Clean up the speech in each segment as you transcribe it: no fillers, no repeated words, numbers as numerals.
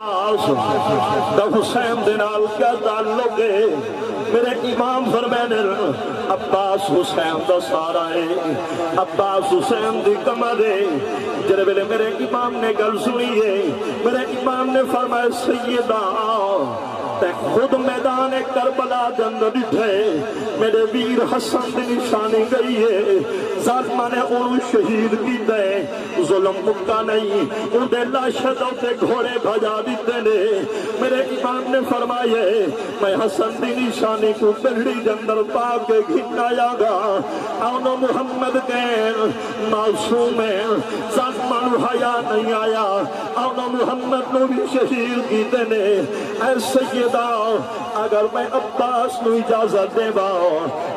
حسین دنال کیا تعلق ہے؟ میرے امام فرمانے عباس حسین دا سارا ہے، عباس حسین دی کمر ہے۔ جڑے ویلے میرے امام نے گل سنی ہے، میرے امام نے فرمایا سیدہ تے خود میدان کربلا دے اندر ڈٹھے میرے ویر حسن دی نشانی گئی ہے، ظالماں نے انہوں شہید کیتا ہے، ظلم مکا نہیں، ان دے لاشدوں تے گھوڑے بھجا دیتے نے۔ میرے امام نے فرمایا میں حسن دی نشانی کو پہڑی دے اندر پا کے گھنایا گا، آنو محمد کہیں معصوم ہے، ظالماں نو حیا نہیں آیا، آنو محمد نو بھی شہید کیتے نے۔ اے سیدہ اگر میں عباس نو اجازت دے با،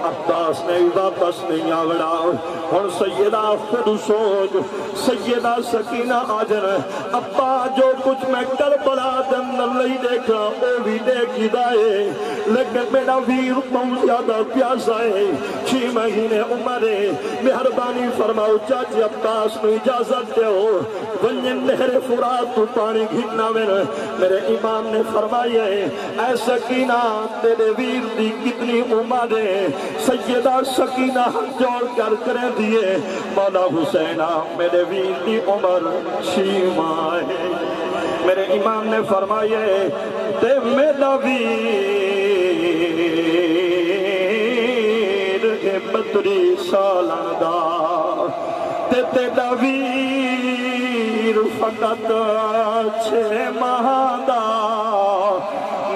عباس نے واپس نہیں آوڑا۔ اور سیدہ خود سوچ، سیدہ سکینہ آجر ابا جو کچھ میں کربلا دن نہیں دیکھا وہ بھی دیکھی دائے، لیکن میرا ویر بہت زیادہ پیاسا ہے، 6 مہینے عمر ہے، مہربانی فرماؤ چاچی عباس نو اجازت دے ہو ونجن نہر فرات تو پانی گھننا میرے امام نے فرمایا ہے اے سکینہ تیرے ویر دی کتنی عمر ہے؟ سیدہ سکینہ ہم جوڑ کر کریں دیئے مولا حسینہ میرے ویر دی عمر 6 ماہ ہے۔ میرے امام نے فرمایا ہے تے میرا ویر ہے 32 سالہ دا، تے تیرا ویر فقط 6 ماہ دا،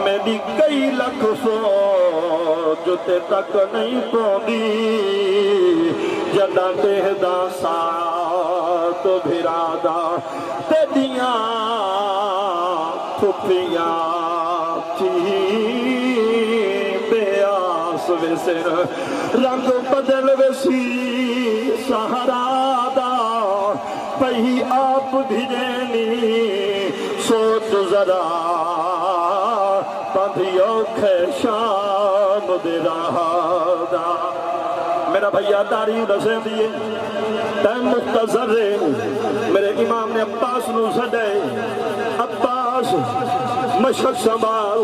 میری کئی لکھ فوج تے تک نہیں پوندی، جدہ تہدہ ساتھ بھرادا تیدیاں پھپیاں تھی بیاس ویسر رنگ بدل ویسی سہرا دا، پہی آپ بھیجنی سوچ ذرا پندھیوں کھے شام دے رہا دا۔ میرا بھیا داری رسیں دیئے ٹائم مختصر ہے، میرے امام نے عباس نو سڈے، عباس مشک سنبھال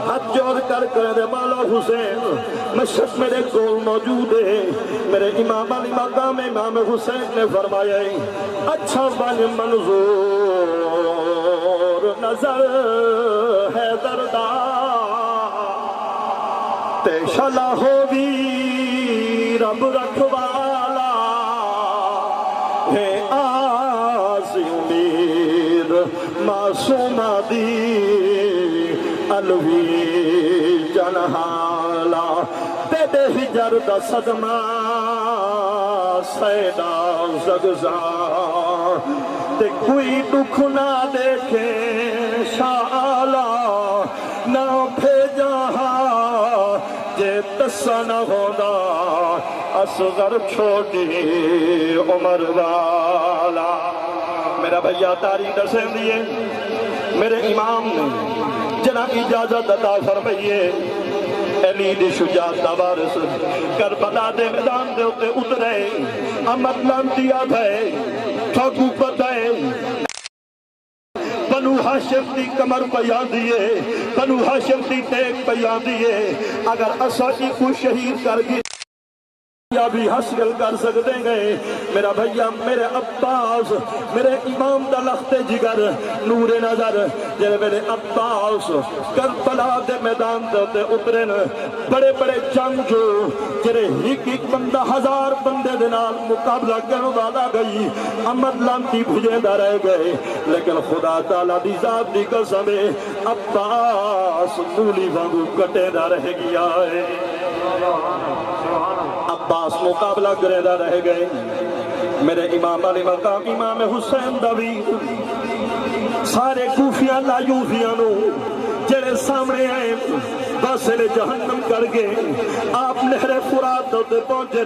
ہاتھ جوڑ کر دے مولا حسین مشک میرے کول موجود ہے۔ میرے امام علی مقام امام حسین نے فرمایا اچھا بن منظور نظر ہے دردہ تے شلا ہو بھی رب رکھوالا ہے، آس امید معصومہ دی الوی جنحالا، تیرے ہجر دا صدمہ سیدہ زگزار، تے کوئی دکھ نہ دیکھے شالا، نہ بھیجا جے تسا نہ ہونا اصغر چھوٹی عمر والا۔ میرا بھیا تاریخ دسیں دیئے میرے امام نے جنا اجازت عطا فرمائیے، علی دی شجاعت دا وارث کربلا دے میدان دے اتے اترے، احمد لانتیا بھائی ٹھاکو پتائے بنو ہاشم دی کمر پیان دیئے، بنو ہاشم دی ٹیک پیان دیئے، اگر اسائی کو شہید کر گئی یا بھی حاصل کر سکتے گئے۔ میرا بھیا میرے عباس میرے امام دا لخت جگر نور نظر جنہیں میرے عباس کربلا دے میدان دے اترن، بڑے بڑے جنگ جو جنہیں ایک بندہ 1000 بندے دنال مقابلہ کرنے والا گئی، احمد لانتی بھجے دا رہ گئے، لیکن خدا تعالیٰ دی ذات دی قسم ہے عباس مولی وانگو کٹے دا رہ گیا ہے۔ عباس مقابلہ کرے دا رہ گئے، میرے امام علی مقام امام حسین دوی سارے کوفیاں لایوفیاں نو جڑے سامنے آئے فاصلے جہنم کر گئے آپ نہر فرات تے پہنچے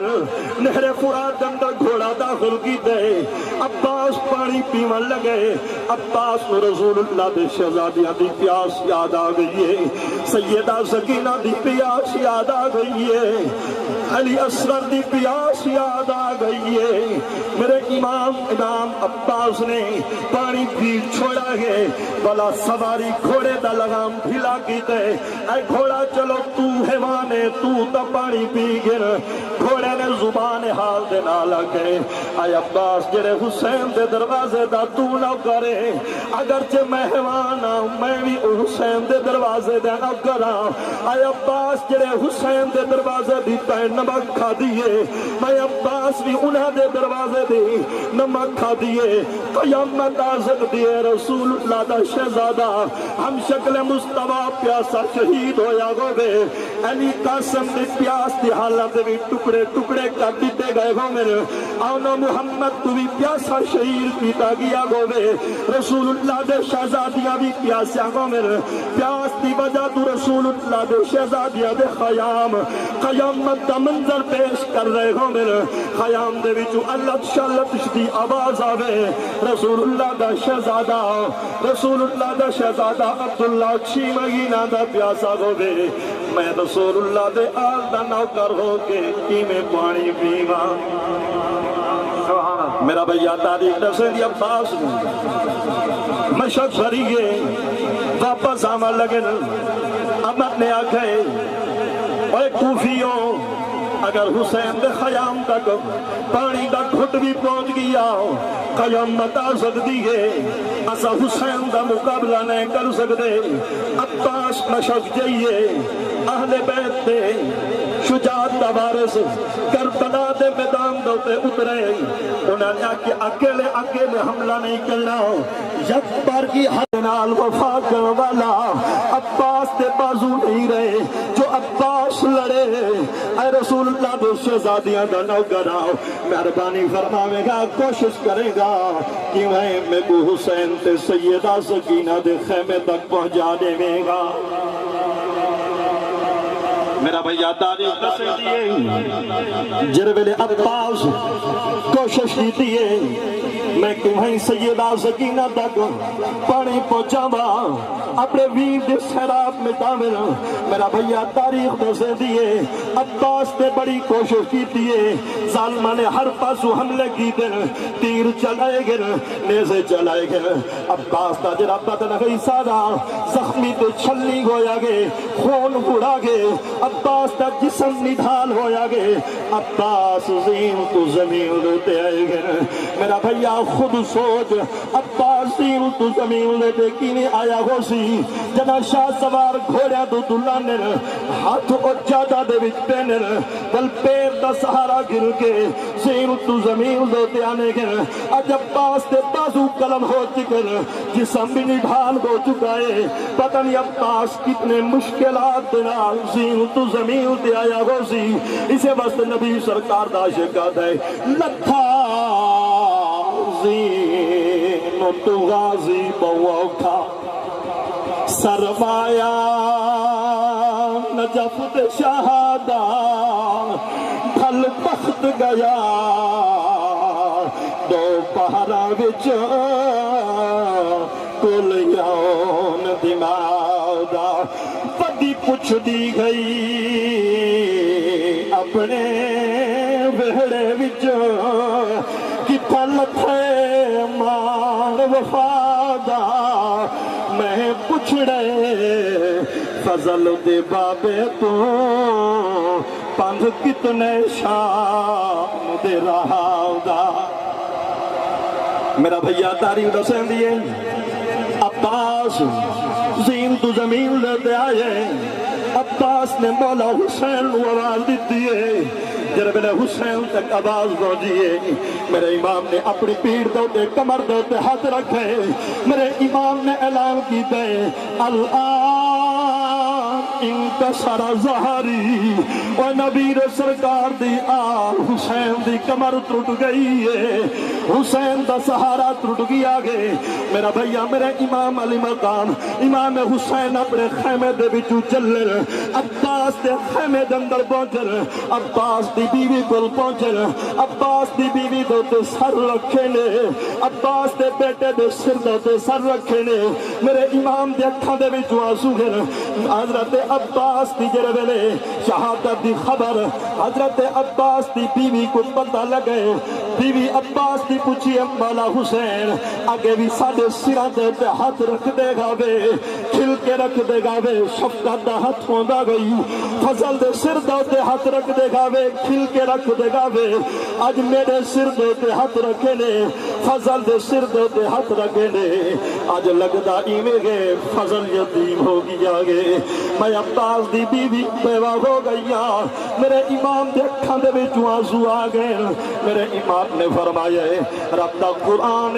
نہر فرات اندر گھوڑا داخل کی دے عباس پانی پیون لگے عباس نو رسول اللہ دے شہزادیاں دی پیاس یاد آ گئی ہے سیدہ سکینہ دی پیاس یاد آ گئی ہے علی اصغر دی پیاس یاد آ گئی ہے میرے امام عباس نے پانی پی چھوڑا ہے بلا سواری گھوڑے دا لگام ڈھیلا کی دے اے گھوڑا چلو تو حیوانے تو تا پانی پی گر گھوڑے نے زبان حال دے نہ لگے اے عباس جڑے حسین دے دروازے دا تو نہ کرے اگرچہ میں حیوان ہوں میں بھی حسین دے دروازے دے نہ کرا اے عباس جڑے حسین دے دروازے دی پہ نمک کھا دیے میں عباس بھی انہاں دے دروازے دی نمک کھا دیے قیامت آ سکتی ہے رسول اللہ دا شہزادہ ہم شکل مصطفیٰ پیاسا شہید ہویا گو بے علی قاسم دی پیاس دی حالت بھی ٹکڑے ٹکڑے کا دیتے گئے گو میرے آنا محمد تو بھی پیاسا شہید پیتا گیا گو بے رسول اللہ دے شہزادیاں بھی پیاسا گو میرے پیاس دی وجہ تو رسول اللہ دے شہزادیاں دے قیامت دا منظر پیش کر رہے گو میرے خیام دے وچو اللہ شلت دی آواز آوے رسول اللہ دا شہزادہ عبداللہ چھی مہینہ دا پیاسا گو بے میں رسول اللہ دے آل دا نوکر ہو کے کی میں پانی پیوا میرا بھئیہ تاریخ دسیں دی عباس مشک شریعے واپس آمد لگے امت نے آکھے اے کوفیوں اگر حسین دے خیام تک پانی دا گھٹ بھی پہنچ گیا قیامت آ سکتی ہے اسا حسین دا مقابلہ نہیں کر سکتے عباس مشک جائیے اہل بیت دے شجاعت دا وارث کربلا دے میدان دوتے اترے انہوں نے کہ اکیلے حملہ نہیں کرنا یک بار کی حد نال وفا کرنے والا عباس دے بازو نہیں رہے جو عباس لڑے اے رسول اللہ دے شہزادیاں دا نوکر آؤ مہربانی فرماوے گا کوشش کرے گا کہ میں کو حسین تے سیدہ سکینہ دے خیمے تک پہنچا دے گا میرا بھئیہ تاریخ دسے دیئے جرویلے عباس کوشش کی دیئے میں تمہیں سیدہ سکینہ تک پانی پہنچاوا اپنے ویر دے سیراب میں تعمل میرا بھئیہ تاریخ دسے دیئے عباس نے بڑی کوشش کی دیئے ظالمہ نے ہر پاسو حملے کی دن تیر چلائے گر نیزے چلائے گر عباس تا جرا بدن گئی سارا زخمی تے چھلی ہویا گے خون پڑا گے عباس تا جسم ندھال ہویا گے عباس زین تو زمین دیتے آئے گر میرا بھئیہ خود سوچ عباس زین تو زمین دیتے کینے آیا ہو سی جنا شاہ سوار گھوڑیا تو دلانر ہاتھ اور جادہ دے وچ پینر دل پیر دا سہارا گر کے زین تو زمین دیتے آنے گر عجب باس دے بازو قلم ہو چکر جسم بھی نبھال ہو چکا ہے پتہ نہیں عباس کتنے مشکلات دینا زین تو زمین دے آیا ہو سی اسے وقت نبی سرکار دا شکات ہے لکھا زین تو غازی بوکھا سرمایا نجف دے شہادہ پھل بخت گیا دو پہرہ وچ کل یون دماغا پدی پچھ دی گئی اپنے وہڑے وچ کہ پھل تھے مار وفادہ میں پچھڑے فضل دے بابے تو پنج کتنے شام دے رہا دا میرا بھئیہ تاریخ دسیں دیئے عباس زین تو زمین لیتے آئے عباس نے مولا حسین آواز دیتی ہے جب میرے حسین تک آواز پہنچیے میرے امام نے اپنی پیڑ دوتے کمر دوتے ہاتھ رکھے میرے امام نے اعلان کی دے الان انکسر ظہری و نبی سرکار دی آل حسین دی کمر ٹوٹ گئی ہے حسین دا سہارا ٹوٹ گیا گے میرا بھیا میرے امام علی مقام امام حسین اپنے خیمے دے وچوں چلن عباس دے خیمے دے اندر پہنچن عباس دی بیوی کول پہنچن عباس دی بیوی دے تے سر رکھے نے عباس دے بیٹے دے سر دے تے سر رکھے نے میرے امام دے اکھاں دے وچوں آنسو گن حضرت عباس دی جڑے ویلے شہادت دی خبر حضرت عباس دی بیوی کو پتہ لگے بیوی عباس دی پوچھی مولا حسین آگے بھی ساڈے سراں دے تے ہاتھ رکھ دے گا وے کھل کے رکھ دے گا وے شفقت دا ہاتھ ہوندا گئی فضل دے سر دے تے ہاتھ رکھ دے گا وے کھل کے رکھ دے گا وے اج میرے سر دے تے ہاتھ رکھے نے فضل دے سر دے تے ہاتھ رکھے نے اج لگدا ایویں گے فضل یتیم ہو گیا گے میں عباس دی بیوی بیوہ ہو گئی میرے امام دے اکھاں دے وچوں آنسو آ گئے میرے امام نے فرمایا رب دا قرآن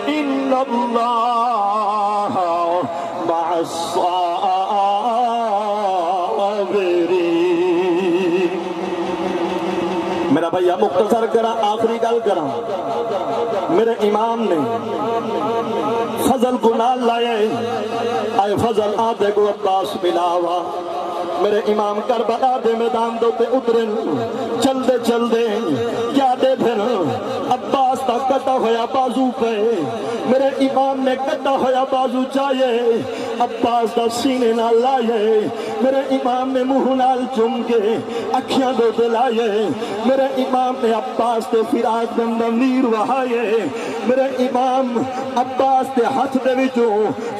ان اللہ مع الصابرین میرا بھیا مختصر کرا آخری گل کرا میرے امام نے فضل کو نال لائے آئے فضل آدھے کو عباس ملاوا میرے امام کربلا دے میدان دو تے اترن چل دے کیا دے پھر عباس تا کٹا ہویا بازو پہ میرے امام نے کٹا ہویا بازو چاہیے عباس دا سینے نہ لائے میرے امام نے منہ نال چم کے اکھیاں دو تے لائے میرے امام نے عباس تے فراق دے اندر نیر وہائے میرے امام عباس تے ہاتھ دے وچوں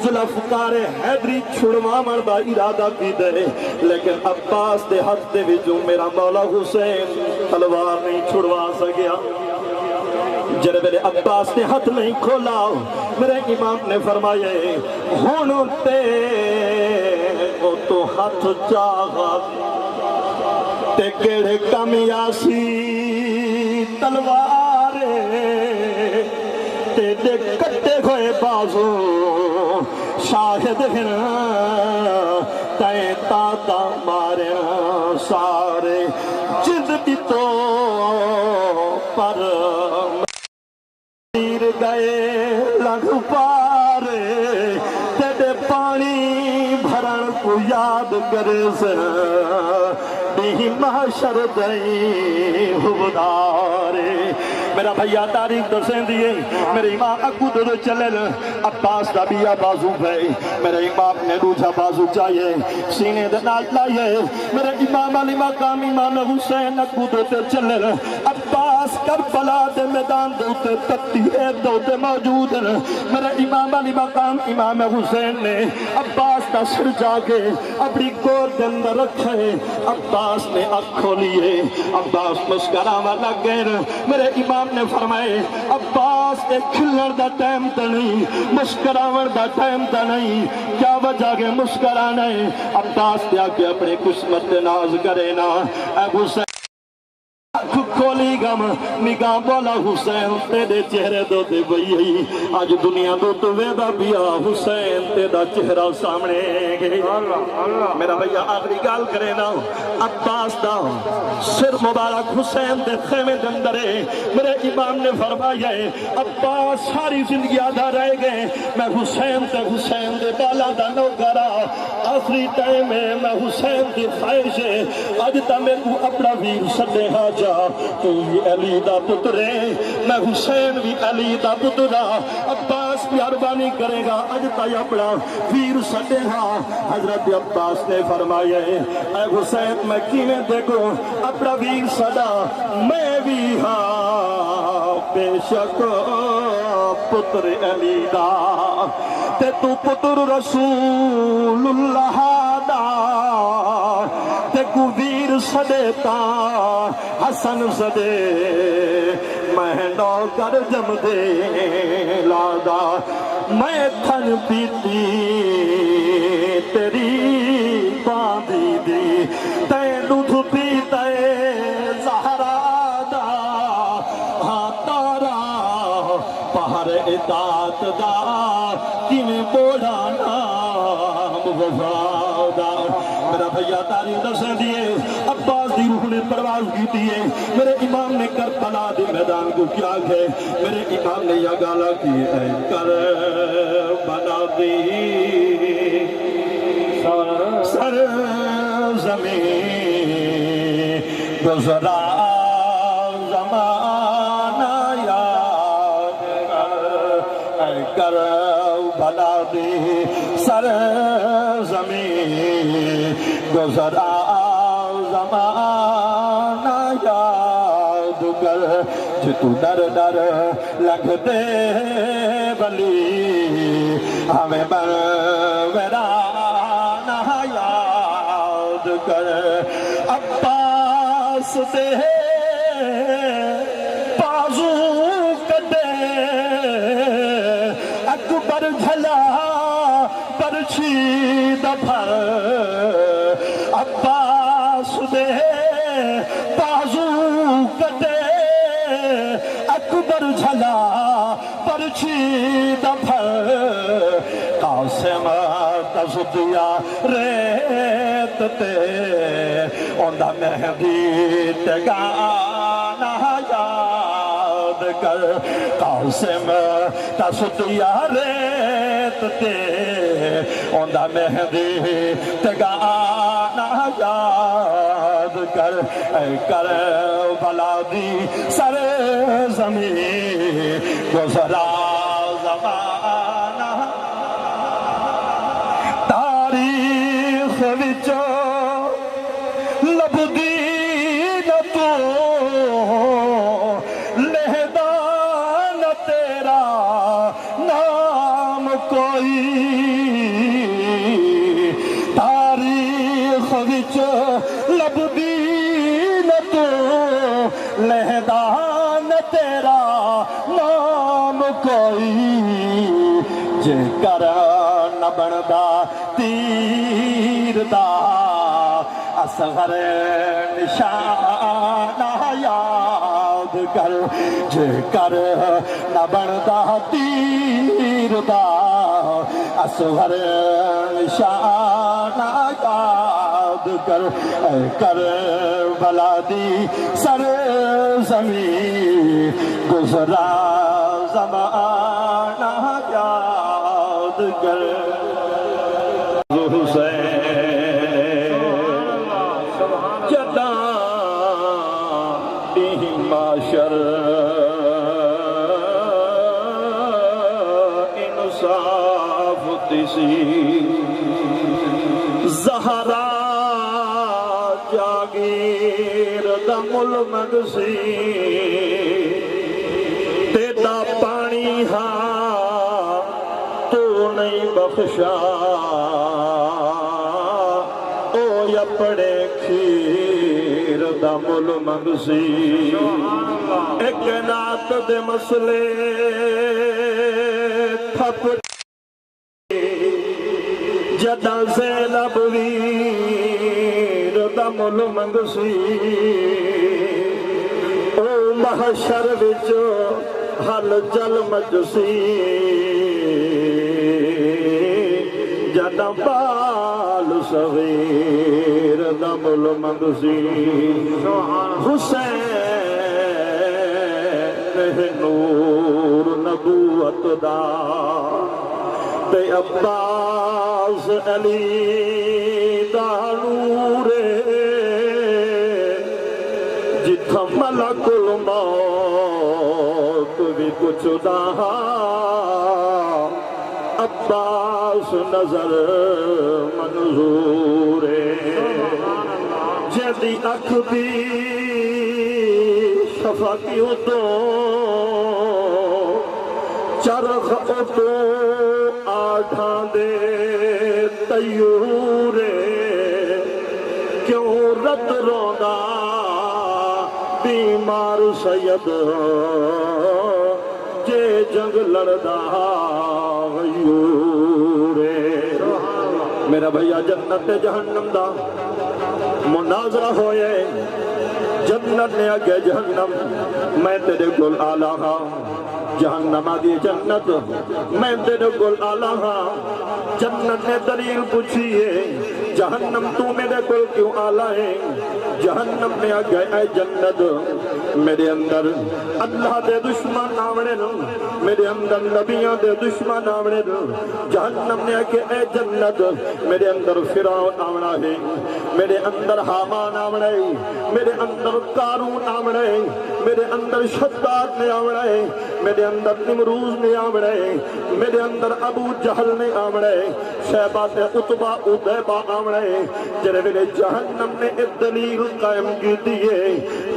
ذوالفقار حیدری چھڑواون دا ارادہ کیتے لیکن عباس دے ہاتھ دے وچوں میرا مولا حسین تلوار نہیں چھڑوا سکیا جڑے ویلے عباس نے ہاتھ نہیں کھولا میرے امام نے فرمایا ہن تے او تو ہاتھ چاہا تے کیڑے کمیاسی تلوار تے دے کٹے ہوئے بازو شاہد ہیں تائیں تاتا مارے سارے جد بھی تو پر میر گئے لگ پارے تیرے پانی بھرن کو یاد کرے سے بھی محشر دئی حبدارے میرا بھیا تاریخ دسیں دیئے میرے امام اکو دو چلل عباس دا بیا بازو پہ میرے امام نے روجہ بازو چاہیے سینے دے نال لائے میرے امام علی مقام امام حسین اکو دو چلل عباس کربلا دے میدان دوتے تکتیے دوتے موجود میرے امام علی مقام امام حسین نے عباس دا سر جا کے اپنی گور کے اندر رکھے عباس نے آنکھ کھولیے عباس مسکراوا لگ گئے میرے امام نے فرمائے عباس ایک کھلن دا ٹائم تا نہیں مسکراون دا ٹائم تا نہیں کیا وجہ کے مسکرانا ہے عباس دیا کہ اپنے قسمت ناز کرے نا اے حسین کھولی گم نگاہ بولا حسین تیرے چہرے دو دے بھئی آج دنیا دو تو ویدہ بیا حسین تیرا چہرہ سامنے گئے میرا بھیا آخری گال کرے نا عباس دا سر مبارک حسین دے خیمے دندرے میرے امام نے فرمایا ہے عباس ساری زندگی آدھا رہ گئے میں حسین دے بالا دا نو کرا آخری ٹائم ہے میں حسین دی خواہش ہے آج تا میں کو اپنا ویر سدے ہا جا تو یہ علی دا پترے میں حسین بھی علی دا پترہ عباس پیاربانی کرے گا آج تا یہ اپنا ویر سدے ہا حضرت عباس نے فرمایا ہے اے حسین میں کینے دیکھو اپنا ویر صدا میں بھی ہاں بے شک پتر علی دا تے تو پتر رسول اللہ دا تے کو ویر صدیتا حسن صدے میں نوکر جم دے لادا میں تھن پیتی تیری باندھی دی تے دودھ پیتے زہرا دا ہاں تارا پہر اطاعت دا کیویں بولا نام وفا دا میرا بھیا تاریخ دسیں دیے عباس دی روح نے پرواز کی دیے میرے امام نے کربلا دی میدان کو کیا گئے میرے امام نے یہ گالا کی ہے کربلا دی سر زمین گزرا زمانہ یاد کر بھلا دی سر زمین گزرا زمانہ یاد کر جتو ڈر ڈر لکھ دے بلی ہمیں ویرانہ یاد کر عباس دے بازو کدے اکبر جھلا برچھی دپھر عباس دے بازو کدے اکبر جھلا برچھی دپھر قاسم تزدیا ریت تے اوندہ مہدی تگانا یاد کر قاسم تزدیا ریت تے اوندہ مہدی تگانا یاد کر اے کربلا دی سر زمین گزرا زمانہ تاریخ وچو لبدی نہ تو لہدا نہ تیرا نام کوئی تاریخ وچو لبدی نہ تو لہدا نہ تیرا نام کوئی جے کر نہ بندا تیر دا اصغر نشانہ یاد کر جے کر نہ بندا تیر دا اصغر نشانہ یاد کر اے کربلا دی سر زمین گزرا زمانہ یاد کر حسین جدا دی معاشر انصاف تسی زہرا جاگیر دمل مگسی تیتا پانی ہاں تو نہیں بخشا او یپڑے کھیر دمل مگسی ایک نات دے مسئلے تھپ جدہ زینب ویر دمل منگسی او محشر وچو حل جل مجسی جدہ بال صغیر دمل منگسی حسین نور نبوت دا تے عباس علی دا نورے جتھا ملک الموت بھی کچھ دا عباس نظر منظورے جیدی اکھ بھی شفاقیوں تو چرخ اتو آٹھاں دے تیورے کیوں رت رونا بیمار سید جے جنگ لڑدا غیورے میرا بھیا جنت جہنم دا مناظرہ ہوئے جنت نے آگے جہنم میں تیرے گل آلہ ہاں جہنم دی جنت میں تیرے کول آلا ہاں جنت نے دلیل پوچھیے جہنم تو میرے کول کیوں آلا ہے جہنم نے آگیا اے جنت میرے اندر اللہ دے دشمن آوڑے نو میرے اندر نبیاں دے دشمن آوڑے نو جہنم نے آگیا اے جنت میرے اندر فرعون آوڑا ہے میرے اندر حامان آوڑا ہے میرے اندر قارون آوڑا ہے میرے اندر شداد نے آوڑا ہے میرے اندر نمروز نے آوڑا ہے میرے اندر ابو جہل نے آوڑا ہے شیبہ تے عتبہ عتیبہ آوڑا ہے جرے ویلے جہنم نے ایک دلیل قائم کی دیئے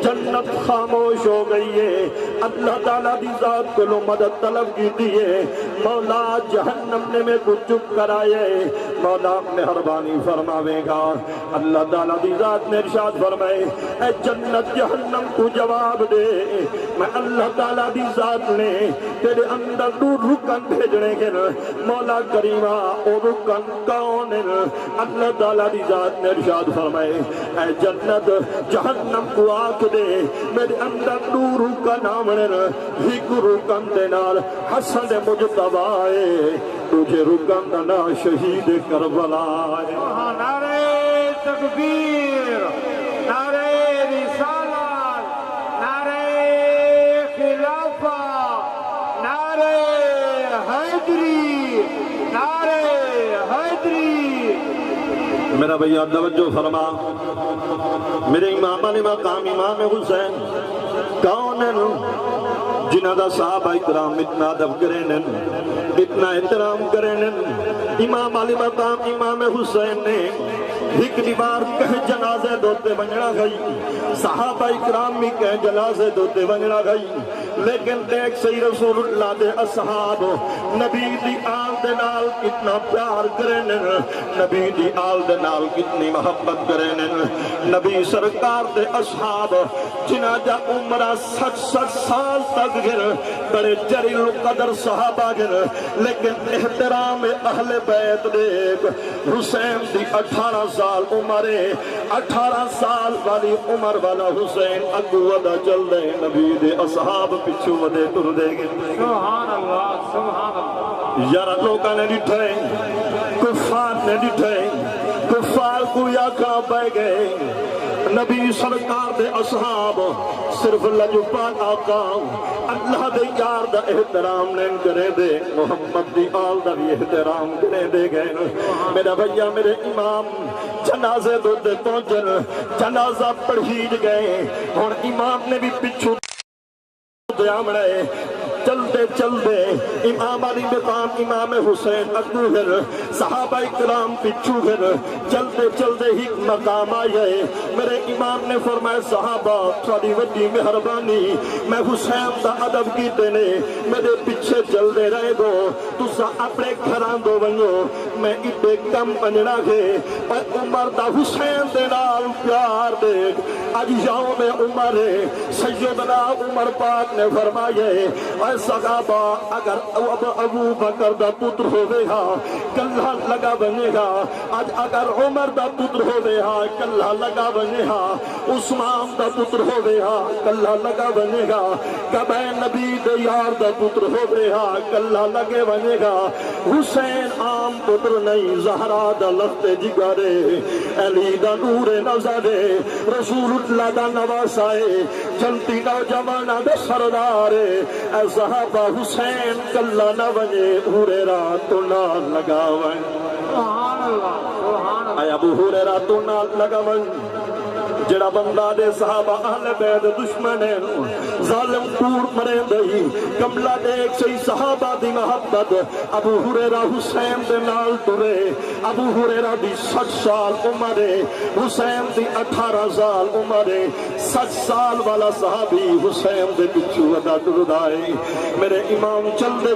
جنت خاموش ہو گئی ہے اللہ تعالیٰ دی ذات کو لو مدد طلب کی دیئے مولا جہنم نے میں کو چپ کرائے مولا مہربانی فرماوے گا اللہ تعالیٰ دی ذات نے ارشاد فرمائے اے جنت جہنم کو جواب دے میں اللہ تعالیٰ دی ذات نے تیرے اندر دو رکن بھیجنے کے مولا کریمہ او رکن کون اللہ تعالیٰ دی ذات نے ارشاد فرمائے اے جنت جہنم کو آنکھ دے میرے اندر دو رکن آمنے ایک رکن دے نال حسن مجتبہ آئے تجھے رکن دنا شہید کربلا آئے نعرہ تکبیر نعرہ رسالت نعرہ خلافہ نعرہ حیدری نعرہ حیدری میرا بھیا توجہ فرما میرے امام علی مقام امام حسین کون ہے جنہ دا صحابہ اکرام اتنا ادب کریں اتنا احترام کریں امام علی مقام امام حسین نے ایک بار کہیں جنازے دوتے بنجڑا گئی صحابہ اکرام بھی کہیں جنازے دوتے بنجڑا گئی لیکن دیکھ سی رسول اللہ دے اصحاب نبی دی آل دے نال کتنا پیار کریں نبی دی آل دے نال کتنی محبت کریں نبی سرکار دے اصحاب جنہ جا عمرہ 60 سال تک گر بڑے جلیل قدر صحابہ گر لیکن احترام اہل بیت دیکھ حسین دی 18 سال عمرے 18 سال والی عمر والا حسین اگو ودا چل دے نبی دے اصحاب پچھو ودے تر دے گے سبحان اللہ سبحان اللہ یارہ لوگاں نے ڈٹھے کفار نے ڈٹھے کفار کو یا کھا پہ گئے نبی سرکار دے اصحاب صرف لجپان آقا اللہ دے یار دا احترام نہیں کرے دے محمد دی آل دا بھی احترام کرے دے گئے میرا بھیا میرے امام جنازے دو دے پہنچن جنازہ پڑھیج گئے اور امام نے بھی پچھو دیام رہے چلتے چلتے امام علی مقام امام حسین اگو گھر صحابہ اکرام پچھو گھر چلتے چلتے ہی مقام آئے میرے امام نے فرمایا صحابہ تھوڑی وڈی مہربانی میں حسین دا ادب کی دینے میرے پیچھے چل دے رہے گو تسا اپنے گھران دو بنو میں اٹے کم بننا گے پر عمر دا حسین دے نال پیار دیکھ آج یوم عمر سیدنا عمر پاک نے فرمائے اے صحابہ اگر ابو بکر دا پتر ہوئے ہا کلہ لگا بنے گا آج اگر عمر دا پتر ہوئے ہا کلہ لگا بنے گا عثمان دا پتر ہوئے ہا کلہ لگا بنے گا کبھی نبی دے یار دا پتر ہوئے ہا کلہ لگے بنے گا حسین عام پتر نہیں زہرا دا لفت جگرے علی دا نور نظرے رسول اللہ دا نواسائے جنتی نوجوانہ دے سردارے اے صحابہ حسین کلہ نہ بنے ہریرہ تو نہ لگاون سبحان اللہ سبحان اللہ اے ابو ہریرہ تو نہ لگاون جڑا بندہ دے صحابہ اہل بیت دشمن ہے ظالم پور مرے دئی کملہ دیکھ سی صحابہ دی محبت ابو ہریرہ حسین دے نال ترے ابو ہریرہ دی 60 سال عمرے حسین دی 18 سال عمرے 60 سال والا صحابی حسین دے پچھو ادا دردائے میرے امام چل دے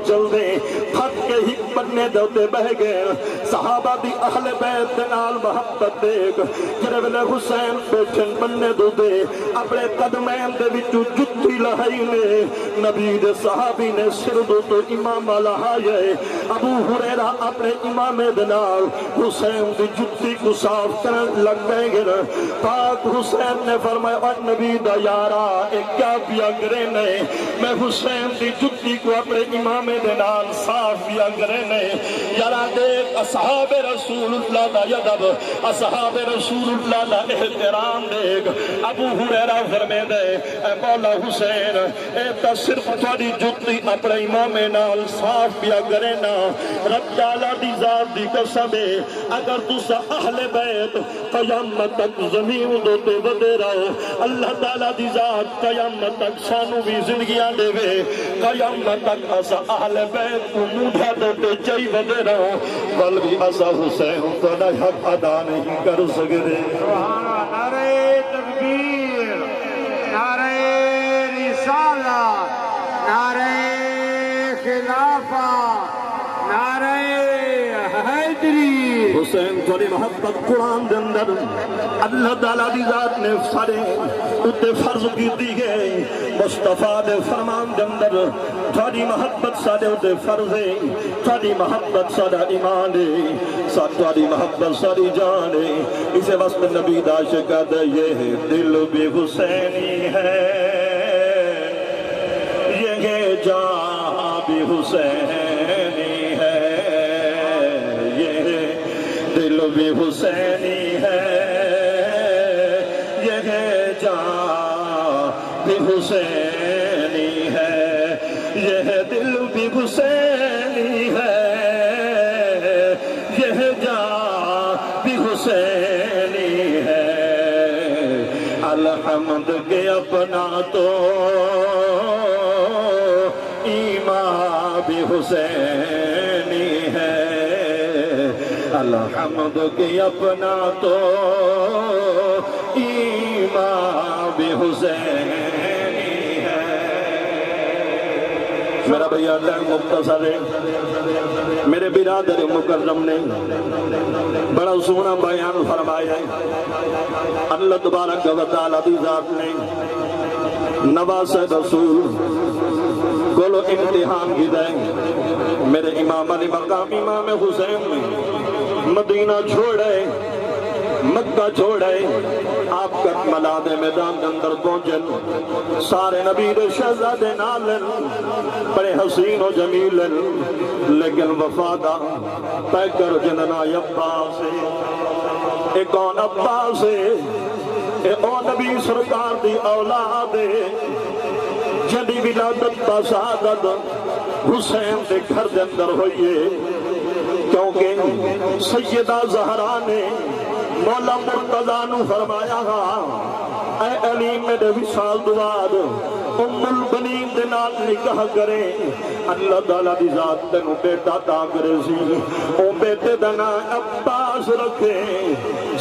تھک کے ہی بننے دوتے بہ گئے صحابہ دی اہل بیت دے نال محبت دیکھ جرے ویلے حسین بیٹھن بننے دو دے اپنے قدمین دے وچو جتی لہائی نے نبی دے صحابی نے سر دو تو امام لہائے ابو ہریرہ اپنے امام دنال حسین دی جتی کو صاف کرن لگ گئے گے پاک حسین نے فرمایا اور نبی دا یارا ایک کیا پیا کرے نہیں میں حسین دی جتی کو اپنے امام دنال صاف پیا کرے نہیں یارا دیکھ اصحاب رسول اللہ دا یدب اصحاب رسول اللہ دا احترام دیکھ ابو ہریرہ فرمے دے اے مولا حسین اے تا صرف تھوڑی جتی اپنے امام نال صاف پیا کرے نا رب تعالیٰ دی ذات دی قسم ہے اگر تسا اہل بیت قیامت تک زمین دوتے بدے رہو اللہ تعالیٰ دی ذات قیامت تک سانو بھی زندگیاں دے وے قیامت تک اسا اہل بیت کو موڑا دوتے چاہی بدے رہو بل بھی اسا حسین تو حق ادا نہیں کر سکتے سبحان اللہ نعرہ تکبیر نعرہ رسالت نعرہ خلافت نعرہ حیدری حسین تھوڑی محبت قرآن دے اندر اللہ تعالیٰ دی ذات نے سارے اتے فرض کی دی گئے مصطفیٰ دے فرمان دے اندر تھوڑی محبت سارے اتے فرض ہے تھوڑی محبت سارا ایمان ہے تھوڑی محبت ساری جان ہے اسے وقت نبی داش کا دے یہ دل بھی حسینی ہے یہ جان بھی حسینی ہے یہ دل بھی حسینی ہے یہ جان بھی حسینی ہے یہ دل بھی حسینی ہے یہ جان بھی حسینی ہے الحمد کے اپنا تو ایمان بھی حسینی ہے الحمد کی اپنا تو ایمان بھی حسینی ہے میرا بھیا اللہ مختصر ہے میرے برادر مکرم نے بڑا سونا بیان فرمایا ہے اللہ تبارک و تعالیٰ دی ذات نے نواز رسول کولو امتحان کی دیں میرے امام علی مقام امام حسین نے مدینہ چھوڑے مکہ چھوڑے آپ کربلا دے میدان کے اندر پہنچن سارے نبی دے شہزادے نالن بڑے حسین و جمیل لیکن وفادہ پہ کر جننا عباس اے کون عباس اے او نبی سرکار دی اولاد جدی ولادت با سعادت حسین دے گھر دے اندر ہوئیے کیونکہ سیدہ زہرا نے مولا مرتضیٰ نو فرمایا اے علی میرے وصال دواد ام البنین دے نال نکاح کرے اللہ تعالیٰ دی ذات تینو بیٹا تا کرے سی او بیٹے دا نام عباس رکھے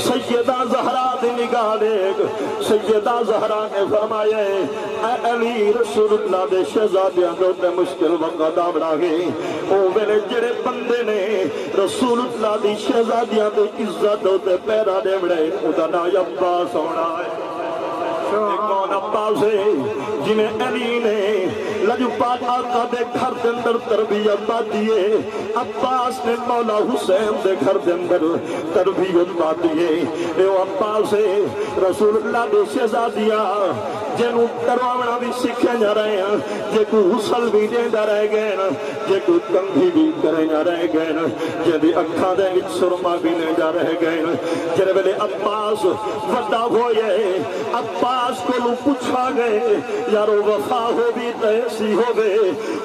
سیدہ زہرا دی نگاہ دیکھ سیدہ زہرا نے فرمایا اے علی رسول اللہ دے شہزادیاں دے مشکل وقت آبڑا گئے او میرے جڑے بندے نے رسول اللہ دی شہزادیاں دے عزت دے پیرا دے بڑے او دا نام عباس ہونا ہے کون عباس ہے جنہیں علی نے لجپال آقا دے گھر دے اندر تربیت پاتیے عباس نے مولا حسین دے گھر دے اندر تربیت پاتیے اے عباس ہے رسول اللہ دے شہزادیاں جنہوں کروانا بھی سکھے جا رہے ہیں جے کو حسل بھی دے جا رہے گئے جے کو کنگھی بھی کرے جا رہے گئے جے بھی اکھا دے وچ سرما بھی لے جا رہے گئے جے ویلے عباس وڈا ہوئے عباس کو لو پوچھا گئے یارو وفا ہو بھی ایسی ہوئے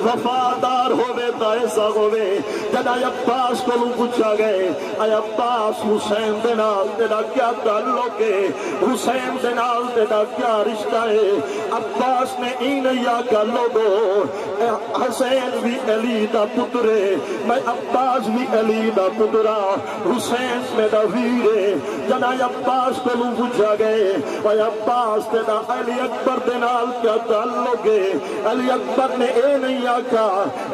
وفادار ہوئے تو ایسا ہوئے جدا عباس کو لو پوچھا گئے اے عباس حسین دے نال تیرا کیا تعلق ہے حسین دے نال تیرا کیا رشتہ ہے عباس نے نہیں آکا لوگو حسین بھی علی دا پترے میں عباس بھی علی دا پترا حسین میرا ویرے جدا عباس کو لو پوچھا گئے اے عباس تیرا علی اکبر دے نال کیا تعلق ہے علی اکبر نے اے نہیں آکا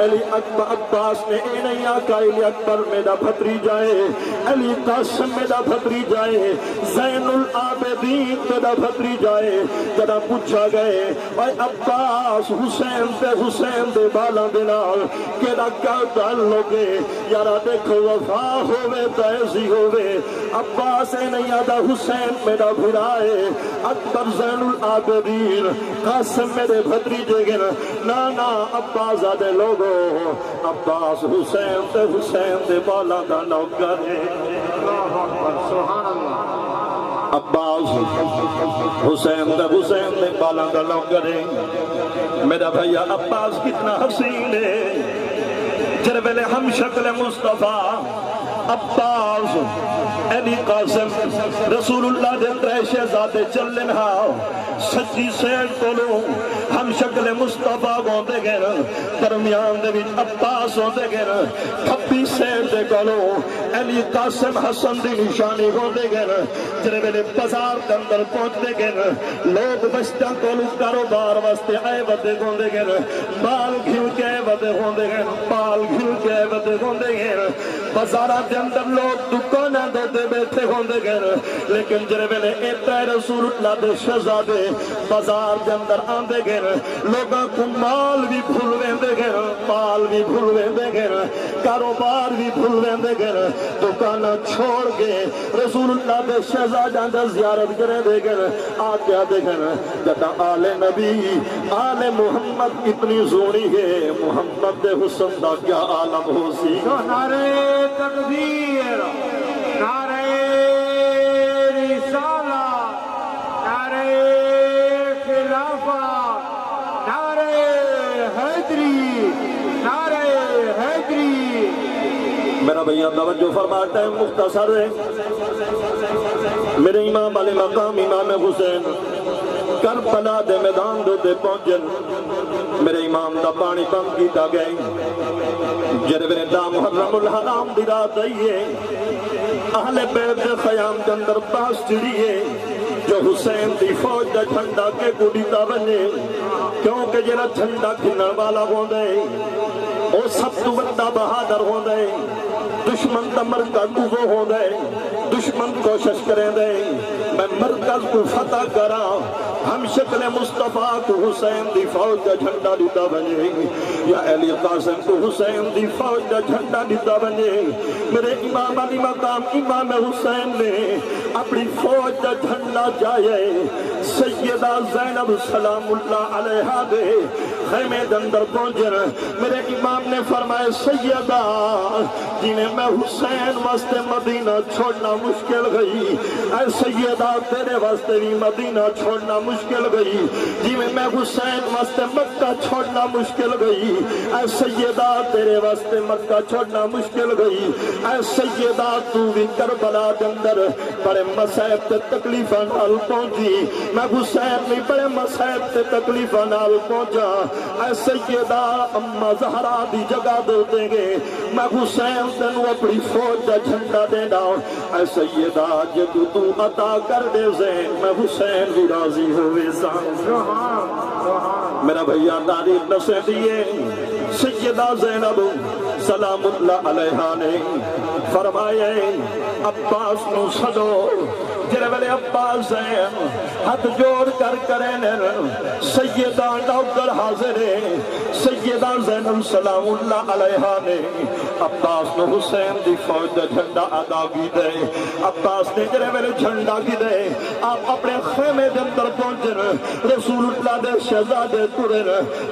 علی اکبر عباس نے اے نہیں آکا علی اکبر میرا بھتری جائے علی قاسم میرا بھتری جائے زین العابدین میرا بھتری جائے جدا پوچھا گئے اے عباس حسین دے بالاں دے نال کیڑا کیا تعلق ہے یارا دیکھو وفا ہوے تے ایسی ہوے عباس نہیں آدھا حسین میرا بھرا ہے اکبر زین العابدین قاسم میرے بھتریجے گے نا عباس آدھے لوگو عباس حسین دے بالاں دا نوکر ہے سبحان اللہ عباس حسین دے بالاں دا نوکر ہے میرا بھیا عباس کتنا حسین ہے جر ویلے ہم شکل مصطفیٰ عباس علی قاسم رسول اللہ دے ترے شہزادے چلن ہاں سچی سیٹ کولو ہم شکل مصطفیٰ ہوندے گئے درمیان دے وچ عباس ہوندے گئے کھبی سیٹ دے کولو علی قاسم حسن دی نشانی ہوندے گئے جڑے ویلے بازار دے اندر پہنچدے گئے لوگ بچتاں کولو کاروبار واسطے آئے ودے ہوندے گئے مال گھیو کے ودے ہوندے گئے پال گھیو کے ودے ہوندے گئے بازاراں دے اندر لوگ دکاناں دے بیٹھے ہوندے گئے لیکن جڑے ویلے اے رسول اللہ دے شہزادے بازار دے اندر آندے گئے لوگاں کو مال بھی بھول ویندے گئے مال بھی بھول ویندے گئے کاروبار بھی بھول ویندے گئے دکاناں چھوڑ کے رسول اللہ دے شہزادیاں دا زیارت کرے دے گئے آ کے آدے گئے جدا آل نبی آل محمد اتنی زونی ہے محمد دے حسن دا کیا عالم ہو سی نعرہ تکبیر نعرہ رسالت نعرہ خلافت نعرہ حیدری نعرہ حیدری میرا بھیا توجہ فرماتا ہے مختصر ہے میرے امام علی مقام امام حسین کربلا دے میدان دے پہنچن میرے امام دا پانی بند کیتا گئے جرے دا محرم الحرام دی رات آئیے اہل بیت دے خیام کے اندر پاس چڑیے جو حسین دی فوج دا جھنڈا کے گوڑیتا بنے کیونکہ جنہ جھنڈا کھنن والا ہوندے او سب تو بڑا بہادر ہوندے دشمن دا مرکز کو ہوندے دشمن کوشش کریں دے میں مرکز کو فتح کرا ہم شکل مصطفیٰ کو حسین دی فوج دا جھنڈا دیتا بنے یا علی قاسم کو حسین دی فوج دا جھنڈا دیتا بنے میرے امام علی مقام امام حسین نے اپنی فوج دا جھنڈا جائے سیدہ زینب سلام اللہ علیہ دے خیمے دندر پہنچر میرے امام نے فرمائے سیدہ جنہیں میں حسین واسطے مدینہ چھوڑنا مشکل گئی اے سیدہ تیرے واسطے بھی مدینہ چھوڑنا مشکل گئی جنہیں میں حسین واسطے مکہ چھوڑنا مشکل گئی اے سیدہ تیرے واسطے مکہ چھوڑنا مشکل گئی اے سیدہ تو بھی کربلا دندر بڑے مسائب تے تکلیفہ نال پہنچی میں حسین بھی بڑے مسائب تے تکلیفہ نال پہنچا اے سیدہ اممہ زہرا دی جگہ دے گے میں حسین تنو اپنی فوج دا جھنڈا دینا اے سیدہ جب تو عطا کر دے زین میں حسین بھی راضی ہوئے زان میرا بھیا تاریخ نسے دیئے سیدہ زینب سلام اللہ علیہ نے فرمائے عباس نو صدو جرے والے عباس زین ہاتھ جوڑ کر کریں سیدہ نوکر حاضر ہے سیدہ زینب سلام اللہ علیہ نے عباس نو حسین دی فوج دا جھنڈا ادا کی دے عباس نے جرے والے جھنڈا کی دے آپ اپنے خیمے دے اندر پہنچن رسول اللہ دے شہزادے ٹرے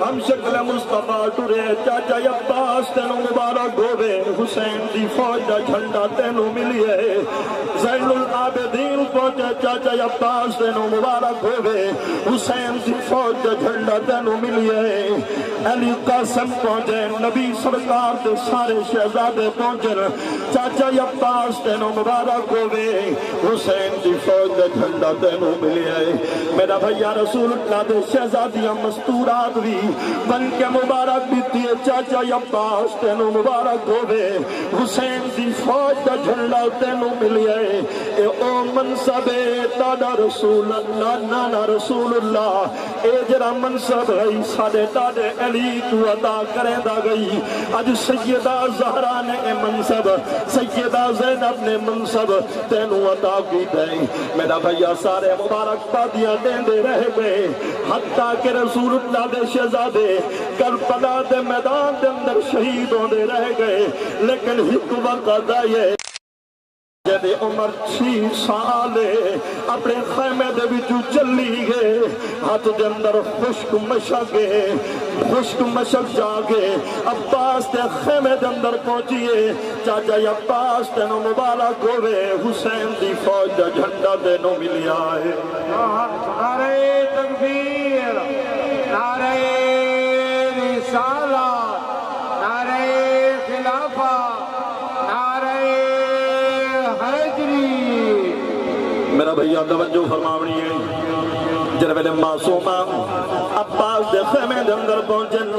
ہم شکل مصطفیٰ ٹرے چاچا عباس تینو مبارک ہوئے حسین دی فوج دا جھنڈا تینو ملی ہے زین العابدین پہنچے چاچا عباس تینو مبارک ہوئے حسین دی فوج دا جھنڈا تینو ملی ہے علی قاسم پہنچے نبی سرکار دے سارے شہزادے پہنچے چاچا عباس تینو مبارک ہوئے حسین دی فوج دا جھنڈا تینو ملی ہے میرا بھیا رسول اللہ دے شہزادیاں مستورات بھی بن کے مبارک بیتی ہے چاچا عباس تینو مبارک ہوئے حسین دی فوج دا جھنڈا تینو ملی ہے اے او منصب منصب تانا رسول اللہ نانا رسول اللہ اے جرا منصب ہے ساڑے ڈاڈے علی تو عطا کریں دا گئی اج سیدہ زہرا نے اے منصب سیدہ زینب نے منصب تینوں عطا کی دیں میرا بھیا سارے مبارک بادیاں دیں دے رہ گئے حتیٰ کہ رسول اللہ دے شہزادے کربلا دے میدان دے اندر شہید ہوندے رہ گئے لیکن ایک وقت آئے جب عمر 6 سالے اپنے خیمے دے وچوں چلی گئے ہاتھ دے اندر خشک مشک جاگے عباس دے خیمے دے اندر پہنچیے چاچا عباس تینوں مبارک ہوئے حسین دی فوج دا جھنڈا تینوں ملیا ہے نعرہ تکبیر نعرہ رسالت نعرہ خلافت نعرہ حیدری میرا بھیا توجہ فرماونی ہے جناب معصومہ عباس دے خیمے دے اندر پہنچن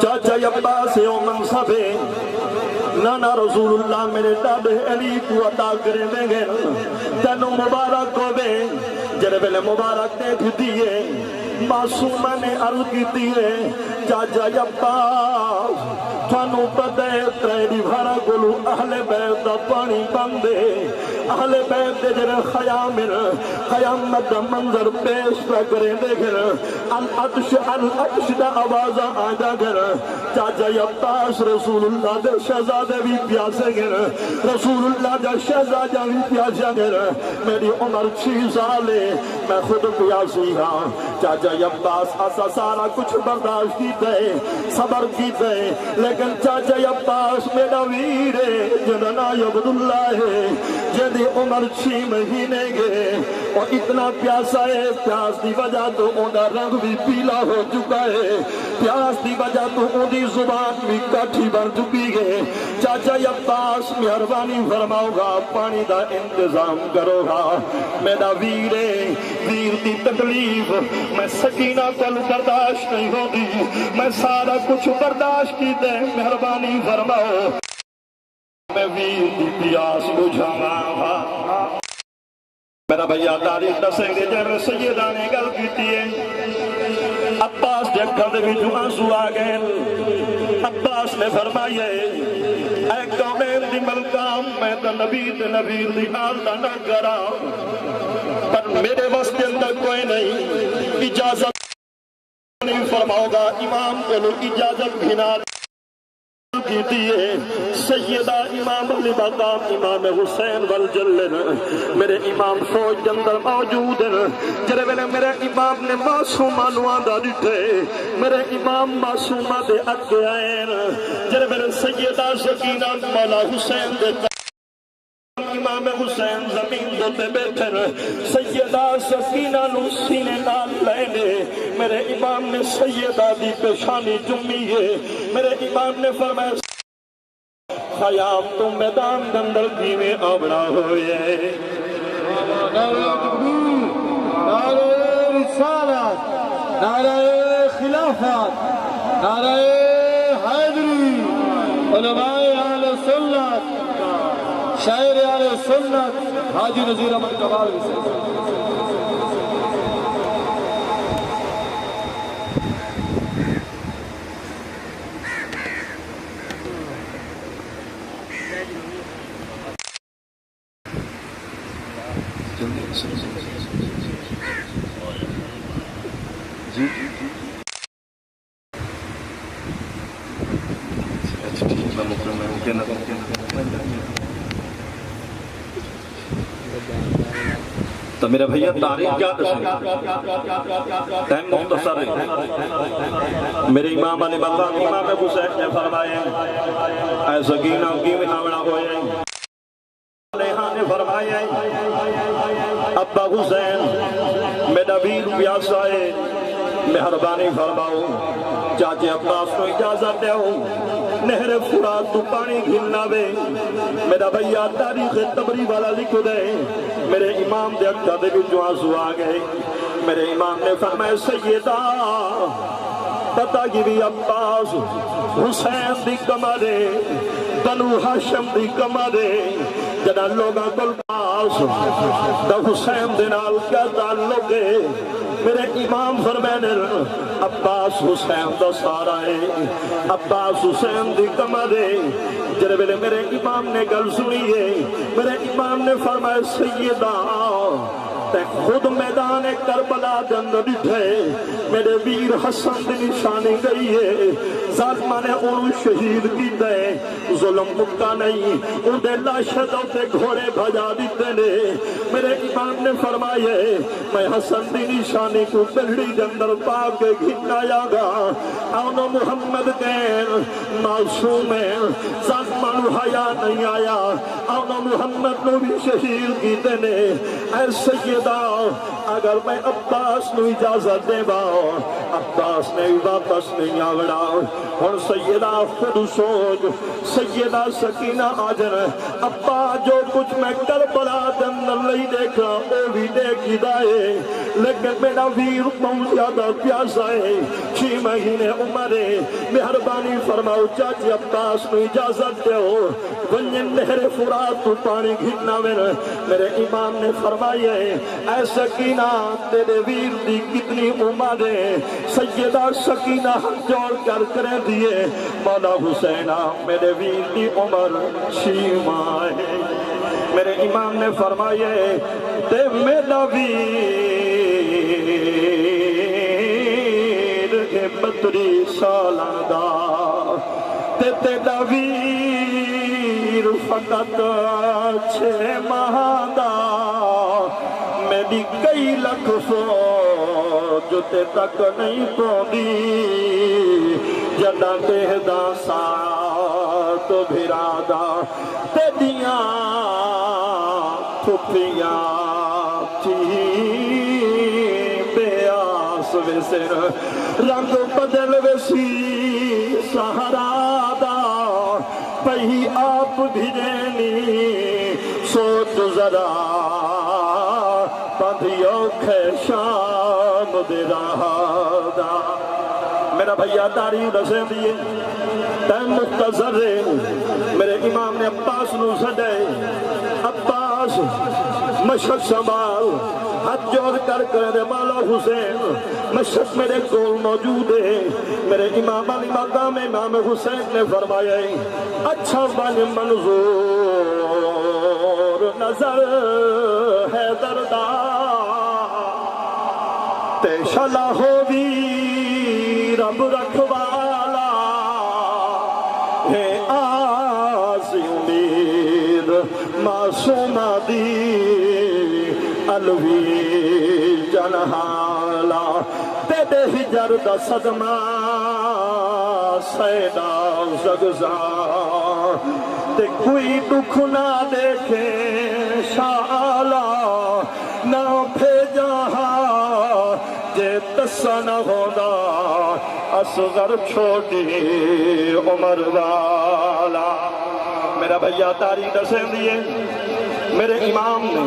چاچا عباس او منصب نانا رسول اللہ میرے ڈاڈے علی کو عطا کریں دیں گے تینوں مبارک ہوئے جناب مبارک دیکھ دیئے معصومہ نے عرض کی دیئے چاچا عباس تھانوں پتہ تریڈی بھارا گلو اہل بیت دا پانی بندے اہل بیت دے جنہ خیامت دا منظر پیش پہ کریں دے گر العطش دا آوازہ آجا گر چاچا عباس رسول اللہ دے شہزادے بھی پیاسے گر رسول اللہ دے شہزادہ بھی پیاسے گر میری عمر 6 سالے میں خود پیاسی ہاں چاچا عباس ایسا سارا کچھ برداشت کی دے صبر کی دے لیکن چاچا عباس میرا ویر ہے جننا عبداللہ ہے جدی عمر 6 مہینے گئے اور اتنا پیاسا ہے پیاس دی وجہ تو اندھا رنگ بھی پیلا ہو چکا ہے پیاس دی وجہ تو اندھی زبان بھی کٹھی بن چکی ہے چاچا عباس مہربانی فرماؤ گا پانی دا انتظام کرو گا میرا ویر ہے ویر دی تکلیف میں سکینہ کل برداشت نہیں ہوگی میں سارا کچھ برداشت کی دے مہربانی فرماؤ میں ویر دی پیاس بجھاواں میرا بھیا تاریخ دسیں گے جب سیدہ نے گل کیتی ہے عباس دے اکھاں دے وچوں آنسو آ گئے عباس نے فرمایا اے کونین دی ملکام میں تو نبی دی آل دا نہ کرا پر میرے واسطے اندر کوئی نہیں اجازت نہیں فرماؤ گا امام کو اجازت بھی نہ کی دیئے سیدہ امام علی مقام امام حسین والجلن میرے امام فوج جندر موجود ہیں جرے میرے امام نے معصومہ نواندہ دیتے میرے امام معصومہ دے اکے آئیں جرے میرے سیدہ سکینہ مولا حسین دے امام حسین زمین دوتے بیٹھن سیدہ سکینہ نو سینے نال لینے میرے امام نے سیدہ دی پیشانی جمی ہے میرے امام نے فرمایا خیام تو میدان دندر کی میں آبڑا ہوئے نعرہ تکبیر نعرہ رسالت نعرہ خلافت نعرہ حیدری علماء اہل سنت شاعر اہل سنت حاجی نذیر احمد کمال تو میرے بھیا تاریخ کیا دسیں ٹائم مختصر ہے میرے امام علی مقام امام حسین نے فرمایا اے سکینہ کی میں آمنا ہوئے علیہ نے فرمایا ابا حسین میرا ویر پیاسا ہے مہربانی فرماؤ چاچے عباس کو اجازت دے نہر فرات تو پانی گھلنا وے میرا بھیا تاریخ تبری والا لکھ دے میرے امام دے اکھا دے بھی جو آنسو آ گئے میرے امام نے فرمایا سیدہ پتہ گیری عباس حسین دی کمرے بنو ہاشم دی کمرے جنا لوگاں کول پاس دا حسین دے نال کیا تعلق ہے میرے امام فرمانے عباس حسین دا سارا ہے عباس حسین دی کمر ہے جڑے ویلے میرے امام نے گل سنی ہے میرے امام نے فرمایا سیدہ تے خود میدان کربلا دے اندر ڈٹھے میرے ویر حسن دی نشانی گئی ہے ظالماں نے انہوں شہید کیتا ہے ظلم مکا نہیں ان دے لاشدوں تے گھوڑے بھجا دیتے نے میرے امام نے فرمایا میں حسن دی نشانی کو بلڑی دے اندر پا کے گھنایا گا آنو محمد کہیں معصوم ہے ظالماں نو حیا نہیں آیا آنو محمد نو بھی شہید کیتے نے اے سیدہ اگر میں عباس نو اجازت دے با عباس نے واپس نہیں آوڑا اور سیدہ خود سوچ سیدہ سکینہ آجر ابا جو کچھ میں کربلا دن نہیں دیکھا وہ بھی دیکھی دائے لیکن میرا ویر بہت زیادہ پیاسا ہے 6 مہینے عمر ہے مہربانی فرماؤ چاچی عباس نو اجازت دے ہو ونجن نہر فرات تو پانی گھٹنا میرے امام نے فرمایا ہے اے سکینہ تیرے ویر دی کتنی عمر ہے سیدہ سکینہ ہاتھ جوڑ کر کریں دیئے مولا حسینہ میرے ویر دی عمر 6 ماہ ہے میرے امام نے فرمایا ہے تے میرا ویر 32 سالہ دا تے تیرا ویر فقط 6 ماہ دا میری کئی لکھ فوج تے تک نہیں پوندی جداں تہدا ساتھ بھرادا تیدیاں پھپیاں تھی بیاس ویسر رنگ بدل ویسی سہارا دا پہی آپ بھیجنی سوچ ذرا پندھیوں کھے شام دے رہا دا میرا بھیا تاریخ دسیں دیئے تین مختصر ہے میرے امام نے عباس نو سڈے عباس مشہد سنبھال ہاتھ جوڑ کر دے مولا حسین مشہد میرے کول موجود ہے میرے امام علی مقام امام حسین نے فرمایا اچھا بن منظور نظر ہے دردہ تے شلا ہو بھی رب رکھوالا ہے آسی امید معصومہ دی الوی جنحالا تیرے ہجر دا صدمہ سیدہ زگزاں تے کوئی دکھ نہ دیکھے شالا نہ بھیجا جے تسا نہ ہونا اصغر چھوٹی عمر والا میرا بھیا تاریخ دسیں دیئے میرے امام نے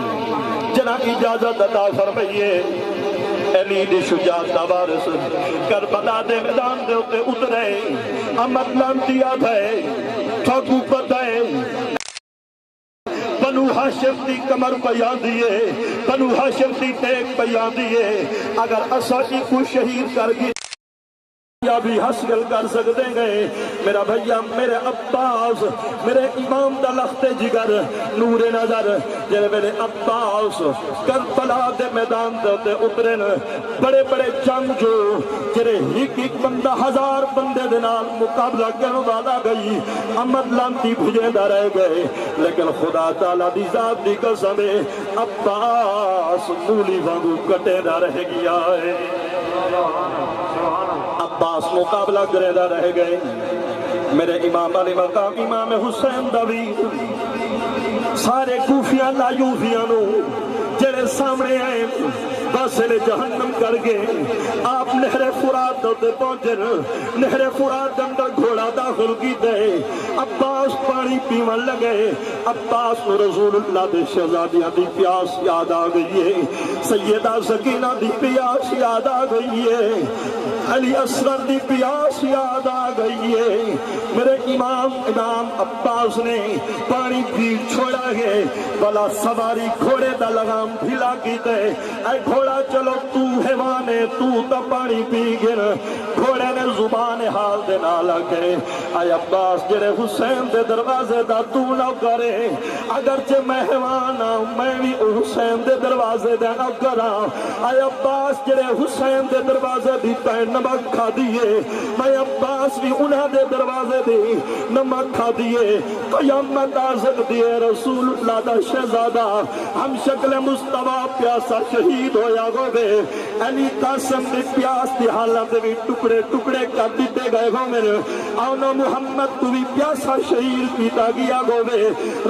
جنا اجازت عطا فرمائیے علی دی شجاعت دا وارث کربلا دے میدان دے اتے اترے امت لانتیا تھے ٹھاکو پتہ بنو ہاشم دی کمر پیان دیئے بنو ہاشم دی ٹیک پیان دیئے اگر اسائی کو شہید کر گئے یا بھی حاصل کر سکتے گئے میرا بھیا میرے عباس میرے امام دا لخت جگر نور نظر جنہیں میرے عباس کربلا دے میدان دے اترن بڑے بڑے جنگ جو جنہیں ایک بندہ 1000 بندے دنال مقابلہ کرنے والا گئی امد لانتی بھجے دا رہ گئے لیکن خدا تعالیٰ دی ذات دی قسم عباس مولی وانگو کٹے دا رہ گیا ہے عباس مقابلہ کرے دا رہ گئے میرے امام علی مقام امام حسین دویر سارے کوفیاں لایوفیاں نو جڑے سامنے آئے باسل جہنم کر گئے آپ نہر فرات دے پہنچے نہر فرات اندر گھوڑا داخل کی دے عباس پانی پیون لگے عباس رسول اللہ دے شہزادیاں دی پیاس یاد آ گئی ہے سیدہ سکینہ دی پیاس یاد آ گئی ہے علی اصغر دی پیاس یاد آ گئی ہے میرے امام عباس نے پانی پی چھوڑا گئے بلا سواری گھوڑے دا لگام ڈھیلا کیتے اے گھوڑا چلو تو حیوانے تو تا پانی پی گر گھوڑے نے زبان حال دے نالا کے اے عباس جڑے حسین دے دروازے دا تو نہ کرے اگرچہ میں حیوان ہوں میں بھی حسین دے دروازے دے نہ کرا اے عباس جڑے حسین دے دروازے دی تے نمک کھا دیے میں عباس بھی انہاں دے دروازے دی نمک کھا دیے قیامت آ سکتی ہے رسول اللہ دا شہزادہ ہم شکل مصطفیٰ پیاسا شہید ہویا گو بے علی قاسم دی پیاس دی حالت بھی ٹکڑے ٹکڑے کر دیتے گئے گو میرے آنا محمد کو بھی پیاسا شہید پیتا گیا گو بے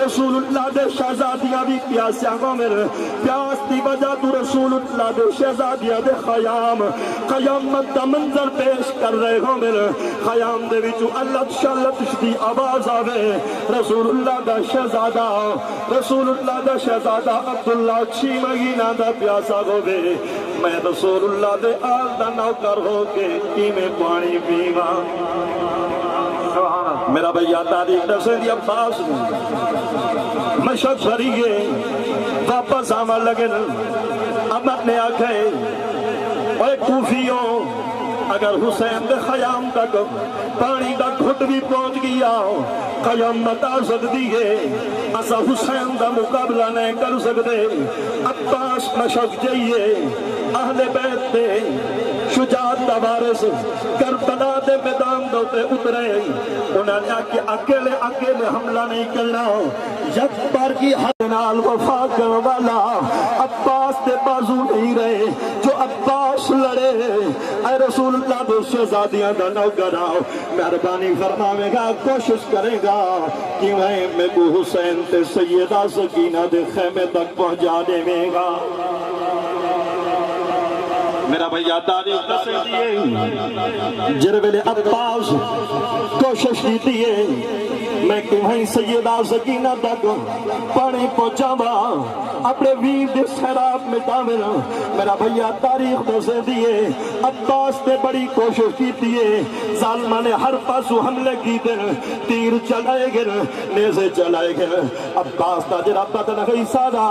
رسول اللہ دے شہزادیاں بھی پیاسا گو میرے پیاس دی وجہ تو رسول اللہ دے شہزادیاں دے قیامت دا منظر پیش کر رہے گو میرے خیام دے وچو اللہ شلت دی آواز آوے رسول اللہ دا شہزادہ عبداللہ چھی مہینہ دا پیاسا گو بے میں رسول اللہ دے آل دا نوکر ہو کے کی میں پانی پیوا میرا بھیا تاریخ دسے دی عباس مشک بھریے واپس آما لگن امت نے آکھے اے کوفیوں اگر حسین دے خیام تک پانی دا گھٹ بھی پہنچ گیا قیامت آ سکتی ہے اسا حسین دا مقابلہ نہیں کر سکتے عباس مشک جائیے اہل بیت دے شجاعت دا وارث کربلا دے میدان دوتے اترے انہوں نے کہ اکیلے حملہ نہیں کرنا یک بار کی حد نال وفا کر والا عباس دے بازو نہیں رہے جو عباس لڑے اے رسول اللہ دے شہزادیاں دا نوکر آؤ مہربانی فرماوے گا کوشش کرے گا کہ میں کو حسین تے سیدہ سکینہ دے خیمے تک پہنچا دے گا میرا بھیا تاریخ دسے دیئے جرویلے عباس کوشش کی دیئے میں تمہیں سیدہ سکینہ تک پانی پہنچا با اپنے ویر دے سیراب میں تعمل میرا بھیا تاریخ دسے دیئے عباس نے بڑی کوشش کی دیئے ظالمہ نے ہر پاسو حملے کی دن تیر چلائے گر نیزے چلائے گر عباس تا جرا بدن گئی سارا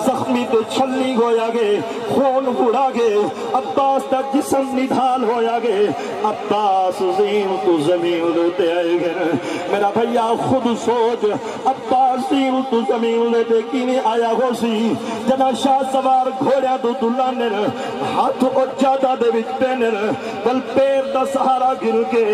زخمی تے چھلنی ہویا گے خون پڑا گے عباس تا جسم نڈھال ہویا گے عباس زین تو زمین لیتے آئے گر میرا بھیا خود سوچ عباس زین تو زمین لیتے کینے آیا ہو سی جنا شاہ سوار گھوڑیا دو دلانر ہاتھ اور جادہ دے وچ پینر بل پیر دا سہارا گر کے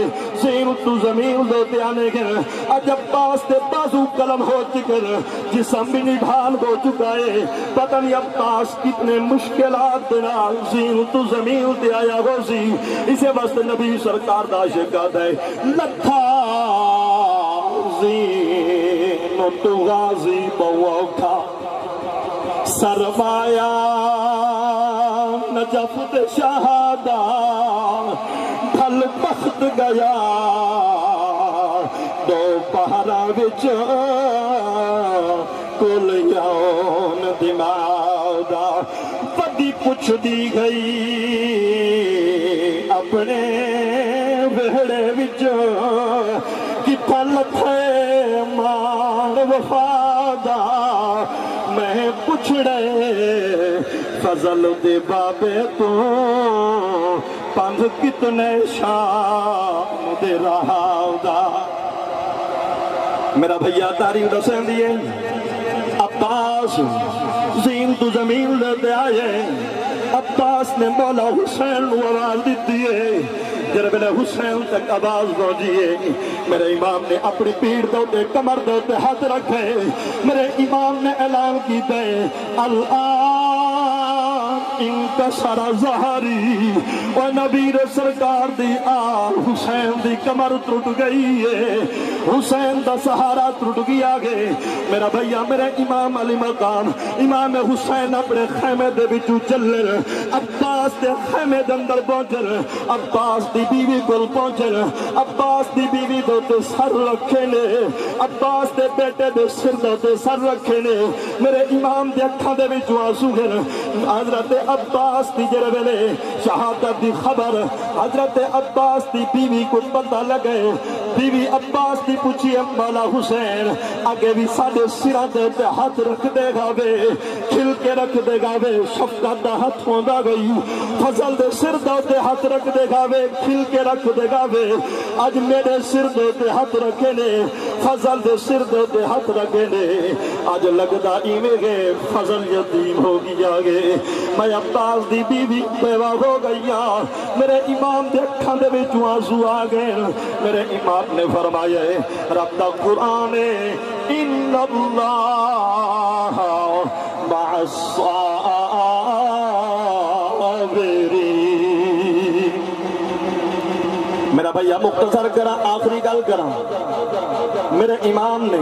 زین تو زمین لیتے آنے گر اج عباس تے بازو قلم ہو چکر جسم بھی نڈھال ہو چکا ہے پتہ نہیں عباس کتنے مشکلات دینا زین تو زمین تے آیا ہو سی اسے وقت نبی سرکار دا شکایت ہے لکھا زین تو غازی بوکھا سرمایا نجف دے شہادہ ڈھل بخت گیا دو پہرہ وچ کل یون دماغ دا وڈی پچھ دی گئی اپنے وہڑے وچ کہ پھل تھے مان وفادہ میں پچھڑے فضل دے بابے تو پنج کتنے شام دے رہا دا میرا بھیا تاریخ دسیں دیئے عباس زین تو زمین لیتے آئے عباس نے مولا حسین کو آواز دیتی ہے جب حسین تک آواز پہنچیے میرے امام نے اپنی پیڑ دوتے کمر دوتے ہاتھ رکھے میرے امام نے اعلان کی دے الان انکسر ظہری و نبی سرکار دی حسین دی کمر ٹوٹ گئی ہے حسین دا سہارا ٹوٹ گیا گے میرا بھیا میرے امام علی مقام امام حسین اپنے خیمے دے بچو چلن عباس دے خیمے دے اندر پہنچن عباس دی بیوی کل پہنچن عباس دی بیوی دوتے سر رکھے نے عباس دے بیٹے دے سر دوتے سر رکھے نے میرے امام دے اکھاں دے بچو آنسو گھر حضرت عباس دی جربلے شہادت دی خبر حضرت عباس دی بیوی کو پتہ لگے بیوی عباس دی پوچھی مولا حسین آگے بھی ساڑھے سرہ دے ہاتھ رکھ دے گا وے کھل کے رکھ دے گا وے شفقت دا ہاتھ ہوندا گئی فضل دے سر دے ہاتھ رکھ دے گا وے کھل کے رکھ دے گا وے آج میرے سر دے ہاتھ رکھے نے فضل دے سر دے ہاتھ رکھے نے آج لگدا ایویں گے فضل یتیم ہو گیا گے میں عباس دی بیوی بیوہ ہو گئی میرے امام دے اکھاں دے وچ آنسو آ گئے میرے امام نے فرمایا رب دا قرآن ان اللہ مع الصابرین میرا بھیا مختصر کرا آخری گل کرا میرے امام نے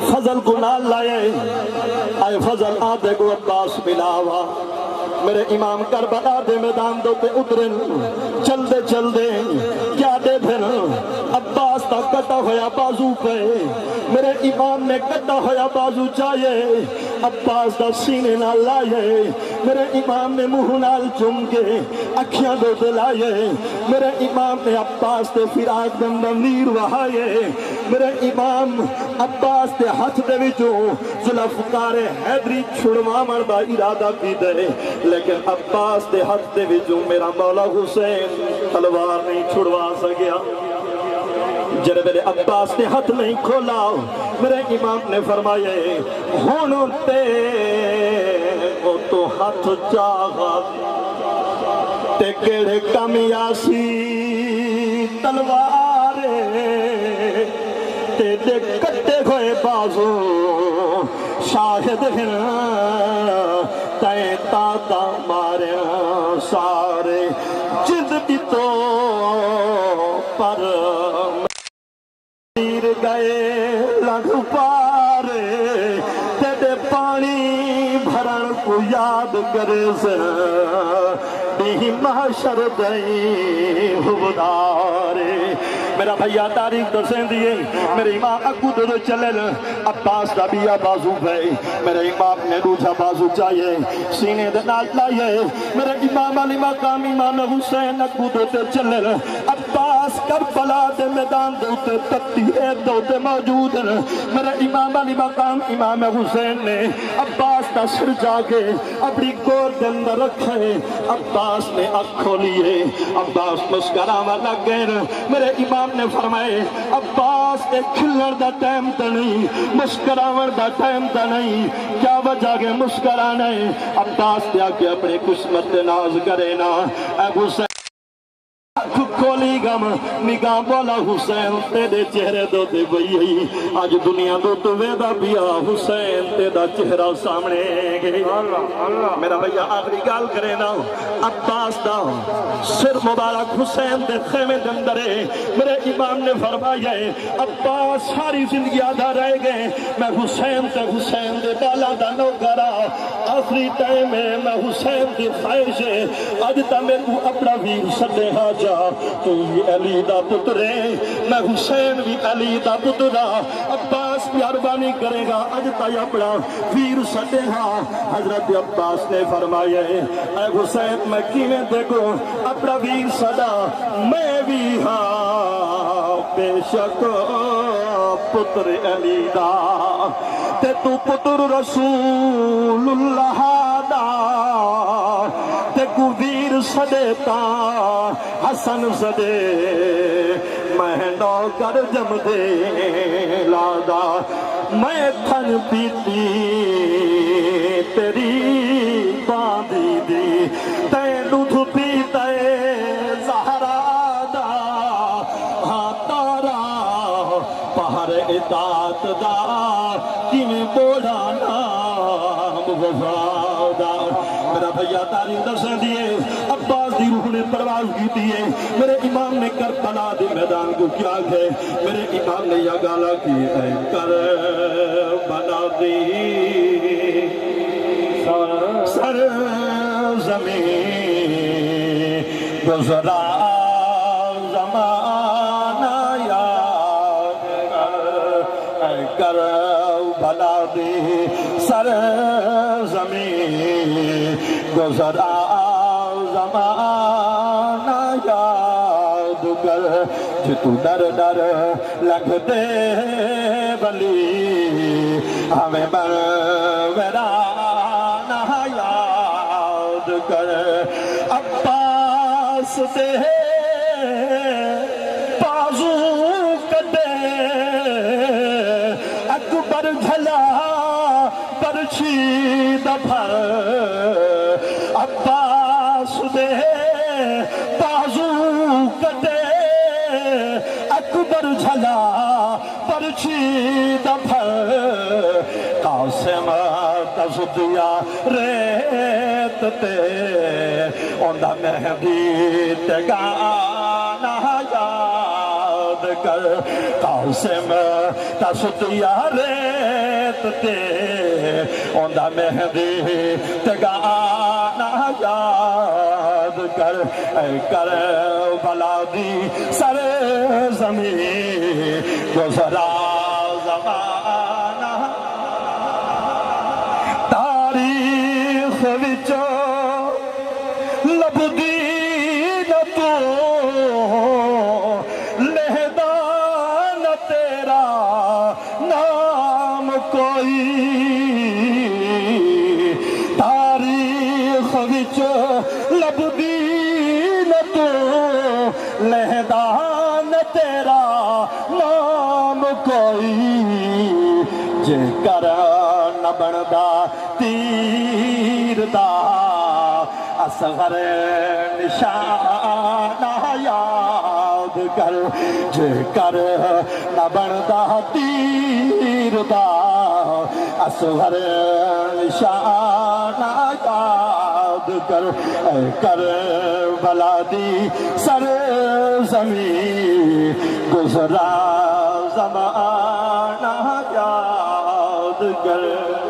فضل کو نال لائے آئے فضل آدھے کو عباس ملاوا میرے امام کربلا دے میدان دوتے اترن چل دے کیا دے پھر عباس تا کٹا ہویا بازو پہ میرے امام نے کٹا ہویا بازو چاہیے عباس دا سینے نہ لائے میرے امام نے منہ نال چم کے اکھیاں دے لائے میرے امام نے عباس دے فراق دندر نیر وہائے میرے امام عباس دے ہاتھ دے وچوں ذوالفقار حیدری چھڑوا مردا ارادہ کی دے لیکن عباس دے ہاتھ دے وچوں میرا مولا حسین تلوار نہیں چھڑوا سکیا جب میرے عباس نے ہاتھ نہیں کھولا میرے امام نے فرمایا ہونوں تے وہ تو ہاتھ چاہا تے کیڑے کامیاسی تلوارے تے دے کٹے ہوئے بازو شاہد ہیں تے تاتا مارے سارے جد بھی تو پر تیر گئے لگ پارے تیرے پانی بھرن کو یاد کرے سے بھی محشر دئی حبدارے میرا بھیا تاریخ دسیں دیئے میرے امام اکو دو چلن عباس دا بیا بازو بھائی میرے امام نے دوجہ بازو چاہیے سینے دے نال لائے میرے امام علی مقام امام حسین اکو دو چلن عباس کربلا دے میدان دوتے تکتیے دوتے موجود ہیں میرے امام علی مقام امام حسین نے عباس دا سر جاگے اپنی گور دے اندر رکھے عباس نے آنکھ کھولیے عباس مسکراوا لگ گئے میرے امام نے فرمائے عباس ایک کھلن دا ٹائم تا نہیں مسکراون دا ٹائم تا نہیں کیا وجہ کے مسکرانے عباس دیا کہ اپنے قسمت ناز کرے نا اے حسین کھولی گم نگاہ بولا حسین تیرے چہرے دو دے بھئی آج دنیا دو تو ویدہ بیا حسین تیرا چہرہ سامنے گئے میرا بھیا آخری گال کرے نا عباس دا سر مبارک حسین دے خیمے دندرے میرے امام نے فرمایا عباس ساری زندگی آدھا رہ گئے میں حسین دے بالا دا نو کرا آخری ٹائم ہے میں حسین دی خواہش ہے آج تا میں کو اپنا ویر سدے ہا جا تو بھی علی دا پترے میں حسین بھی علی دا پترا عباس پیاربانی کرے گا آج تا اپنا ویر سدے ہا حضرت عباس نے فرمایا اے حسین میں کیویں دیکھو اپنا ویر سدا میں بھی ہاں بے شک پتر علی دا تے تو پتر رسول اللہ دا تے کو ویر سدیتا حسن سدے میں نوکر جم دے لادا میں تھن پیتی تیری باندھی دی تے دودھ پیتے زہرا دا ہاں تارا پہر اطاعت دا کیویں بوڑھا نام وفادا میرا بھیا تاریخ دسیں دیئے عباس دی روح نے پرواز کی دیئے میرے امام نے کربلا دی میدان کو کیا گئے میرے امام نے یہ گالا کی اے کربلا دی سر زمین گزرا زمانہ یاد کر اے کربلا دی سر زمین گزرا زمانہ یاد کر جتو ڈر ڈر لنگ دے بلی ہمیں ویرانہ یاد کر عباس دے بازو کدے اکبر جھلا برچھی دفر عباس دے بازو کدے اکبر جھلا برچھی دفر قاسم تزدیا ریت تے اوندہ مہدی تگانا یاد کر قاسم تزدیا ریت تے اوندہ مہدی تگانا یاد کر اے کربلا دی سر زمین گزرا زمانہ تاریخ وچوں لبدی نہ تو لہدا نہ تیرا نام کوئی تاریخ وچ لبدی نہ تو لہدا نہ تیرا نام کوئی جے کر نہ بندا تیر دا اصغر نشانہ یاد کر جے کر نہ بندا تیر دا اصغر نشانہ یاد کر اے کربلا دی سر زمین گزرا زمانہ یاد کر